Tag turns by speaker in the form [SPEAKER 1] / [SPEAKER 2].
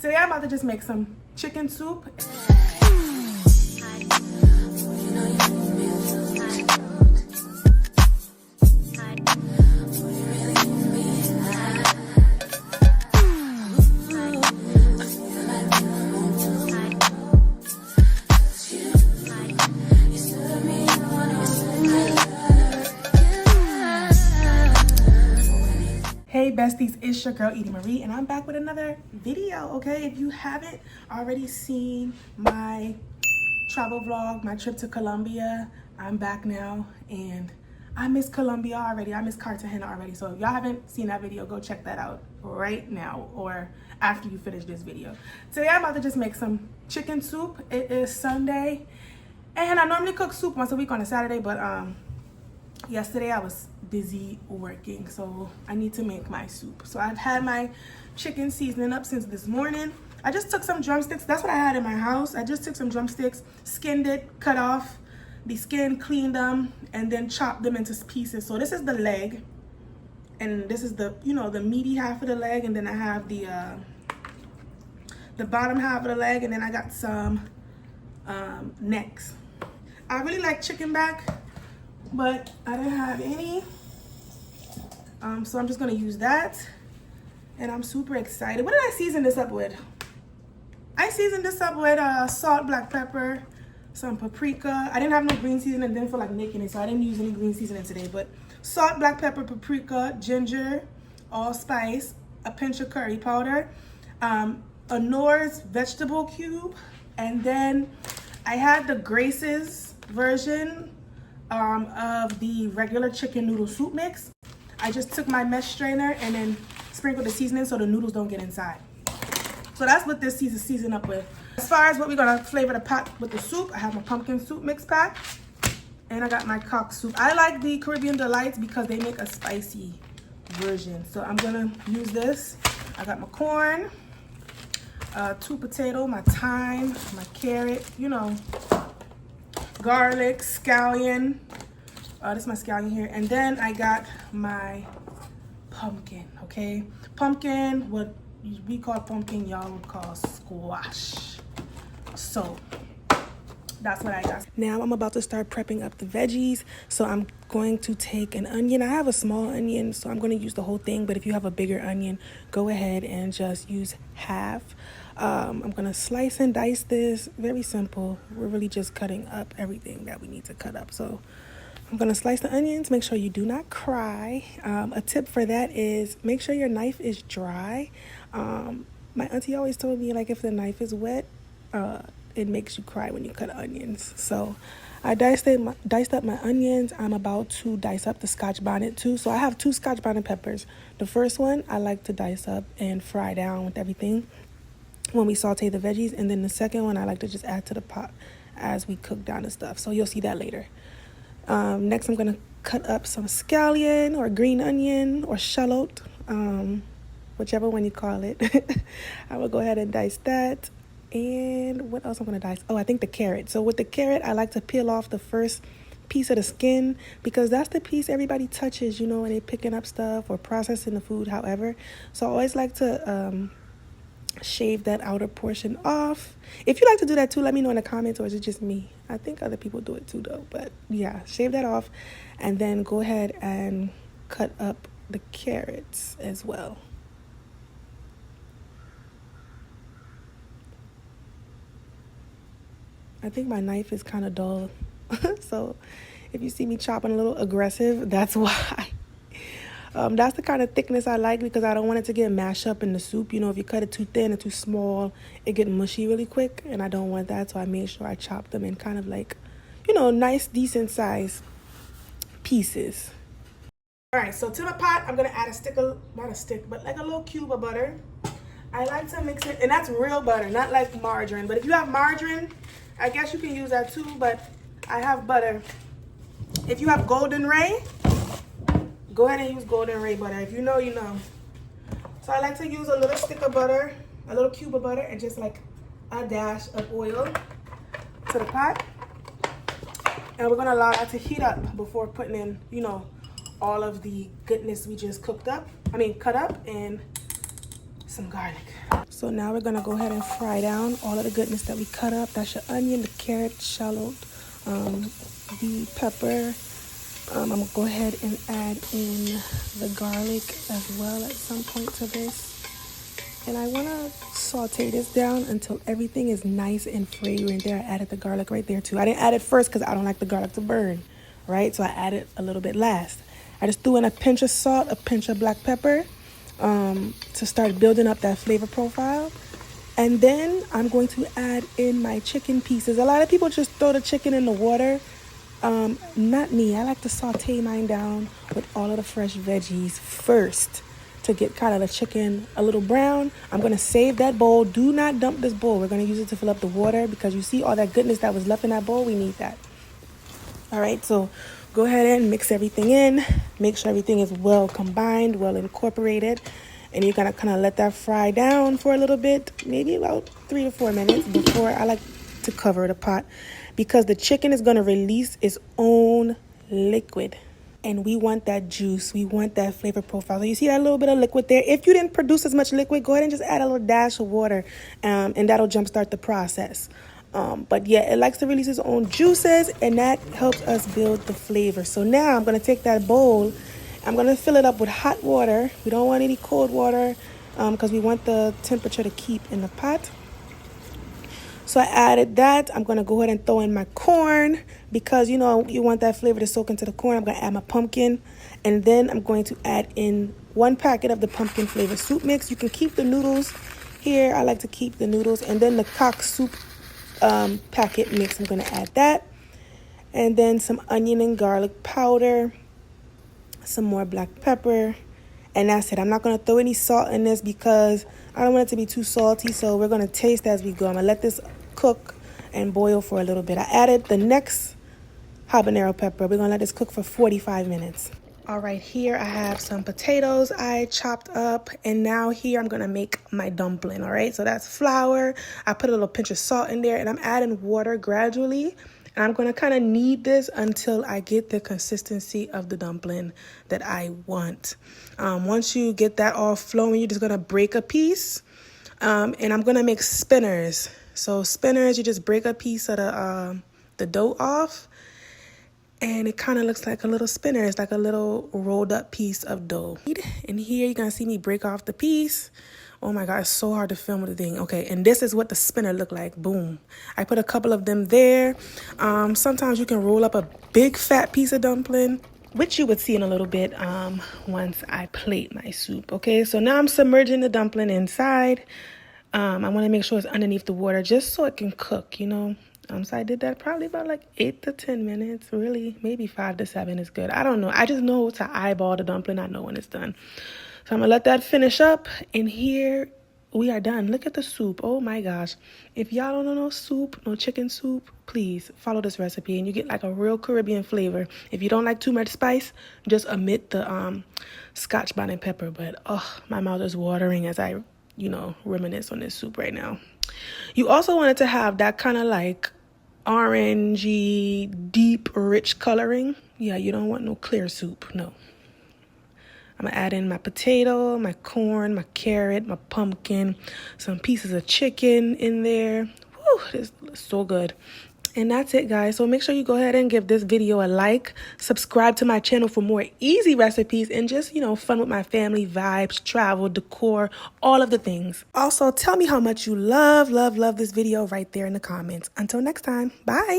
[SPEAKER 1] Today I'm about to just make some chicken soup. Hey besties, it's your girl Edie-Marie and I'm back with another video, okay? If you haven't already seen my travel vlog, my trip to Colombia, I'm back now and I miss Colombia already. I miss Cartagena already. So if y'all haven't seen that video, go check that out right now or after you finish this video. Today I'm about to just make some chicken soup. It is Sunday and I normally cook soup once a week on a Saturday, but yesterday I was busy working, so I need to make my soup. So I've had my chicken seasoning up since this morning. I just took some drumsticks. That's what I had in my house. I just took some drumsticks, skinned it, cut off the skin, cleaned them, and then chopped them into pieces. So this is the leg, and this is the, you know, the meaty half of the leg, and then I have the bottom half of the leg, and then I got some necks. I really like chicken back, but I didn't have any, so I'm just gonna use that, and I'm super excited. What did I season this up with? I seasoned this up with salt, black pepper, some paprika. I didn't have no green seasoning, I didn't feel like making it, so I didn't use any green seasoning today, but salt, black pepper, paprika, ginger, allspice, a pinch of curry powder, a Knorr's vegetable cube, and then I had the Grace's version of the regular chicken noodle soup mix. I just took my mesh strainer and then sprinkled the seasoning so the noodles don't get inside. So that's what this is seasoned up with. As far as what we're gonna flavor the pot with the soup, I have my pumpkin soup mix pack and I got my cock soup. I like the Caribbean Delights because they make a spicy version. So I'm gonna use this. I got my corn, 2 potatoes, my thyme, my carrot, you know, garlic, scallion. This is my scallion here. And then I got my pumpkin, okay? Pumpkin, what we call pumpkin, y'all would call squash. So that's what I got. Now I'm about to start prepping up the veggies. So I'm going to take an onion. I have a small onion, so I'm going to use the whole thing. But if you have a bigger onion, go ahead and just use half. I'm going to slice and dice this. Very simple. We're really just cutting up everything that we need to cut up. So I'm going to slice the onions. Make sure you do not cry. A tip for that is make sure your knife is dry. My auntie always told me, like, if the knife is wet, it makes you cry when you cut onions. So I diced up my onions. I'm about to dice up the Scotch bonnet too. So I have 2 Scotch bonnet peppers. The first one I like to dice up and fry down with everything when we saute the veggies, and then the second one I like to just add to the pot as we cook down the stuff. So you'll see that later. Next I'm gonna cut up some scallion or green onion or shallot, whichever one you call it. I will go ahead and dice that. And what else I'm gonna dice? Oh, I think the carrot. So with the carrot, I like to peel off the first piece of the skin because that's the piece everybody touches, you know, when they're picking up stuff or processing the food, however. So I always like to shave that outer portion off. If you like to do that too, let me know in the comments, or is it just me? I think other people do it too though, but yeah, shave that off and then go ahead and cut up the carrots as well. I think my knife is kind of dull, so if you see me chopping a little aggressive, that's why. That's the kind of thickness I like because I don't want it to get mashed up in the soup. You know, if you cut it too thin or too small, it gets mushy really quick, and I don't want that, so I made sure I chopped them in kind of like, you know, nice, decent size pieces. All right, so to the pot, I'm gonna add not a stick, but like a little cube of butter. I like to mix it, and that's real butter, not like margarine. But if you have margarine, I guess you can use that too, but I have butter. If you have Golden Ray, go ahead and use Golden Ray butter. If you know, you know. So I like to use a little stick of butter, a little cube of butter, and just like a dash of oil to the pot. And we're gonna allow that to heat up before putting in, you know, all of the goodness we just cut up and some garlic. So now we're gonna go ahead and fry down all of the goodness that we cut up. That's your onion, the carrot, shallot, the pepper. I'm gonna go ahead and add in the garlic as well at some point to this. And I wanna saute this down until everything is nice and fragrant. There, I added the garlic right there too. I didn't add it first because I don't like the garlic to burn, right? So I added a little bit last. I just threw in a pinch of salt, a pinch of black pepper to start building up that flavor profile. And then I'm going to add in my chicken pieces. A lot of people just throw the chicken in the water. Not me. I like to saute mine down with all of the fresh veggies first to get kind of the chicken a little brown. I'm going to save that bowl. Do not dump this bowl. We're going to use it to fill up the water because you see all that goodness that was left in that bowl. We need that. All right, so go ahead and mix everything in. Make sure everything is well combined, well incorporated. And you're going to kind of let that fry down for a little bit, maybe about 3 to 4 minutes before I like to cover the pot, because the chicken is going to release its own liquid. And we want that juice. We want that flavor profile. So you see that little bit of liquid there? If you didn't produce as much liquid, go ahead and just add a little dash of water, and that'll jumpstart the process. But yeah, it likes to release its own juices, and that helps us build the flavor. So now I'm going to take that bowl. I'm going to fill it up with hot water. We don't want any cold water because we want the temperature to keep in the pot. So I added that. I'm going to go ahead and throw in my corn because, you know, you want that flavor to soak into the corn. I'm going to add my pumpkin. And then I'm going to add in 1 packet of the pumpkin flavor soup mix. You can keep the noodles here. I like to keep the noodles. And then the cock soup packet mix. I'm going to add that. And then some onion and garlic powder. Some more black pepper. And that's it. I'm not going to throw any salt in this because I don't want it to be too salty. So we're going to taste as we go. I'm going to let this cook and boil for a little bit. I added the next habanero pepper. We're going to let this cook for 45 minutes. All right, here I have some potatoes I chopped up. And now here I'm going to make my dumpling. All right, so that's flour. I put a little pinch of salt in there, and I'm adding water gradually. And I'm going to kind of knead this until I get the consistency of the dumpling that I want. Once you get that all flowing, you're just going to break a piece. And I'm going to make spinners. So spinners, you just break a piece of the dough off. And it kind of looks like a little spinner. It's like a little rolled up piece of dough. And here you're going to see me break off the piece. Oh my God, it's so hard to film with the thing. Okay, and this is what the spinner looked like. Boom. I put a couple of them there. Sometimes you can roll up a big fat piece of dumpling, which you would see in a little bit once I plate my soup. Okay, so now I'm submerging the dumpling inside. I want to make sure it's underneath the water just so it can cook, you know. So I did that probably about like 8 to 10 minutes, really. Maybe 5 to 7 is good. I don't know. I just know to eyeball the dumpling. I know when it's done. So I'm going to let that finish up. And here we are done. Look at the soup. Oh my gosh. If y'all don't know no soup, no chicken soup, please follow this recipe and you get like a real Caribbean flavor. If you don't like too much spice, just omit the scotch bonnet pepper. But oh, my mouth is watering as I, you know, reminisce on this soup right now. You also want it to have that kind of like orangey, deep, rich coloring. Yeah, you don't want no clear soup. No. I'm going to add in my potato, my corn, my carrot, my pumpkin, some pieces of chicken in there. Whew, this is so good. And that's it, guys. So make sure you go ahead and give this video a like. Subscribe to my channel for more easy recipes and just, you know, fun with my family, vibes, travel, decor, all of the things. Also, tell me how much you love this video right there in the comments. Until next time, bye.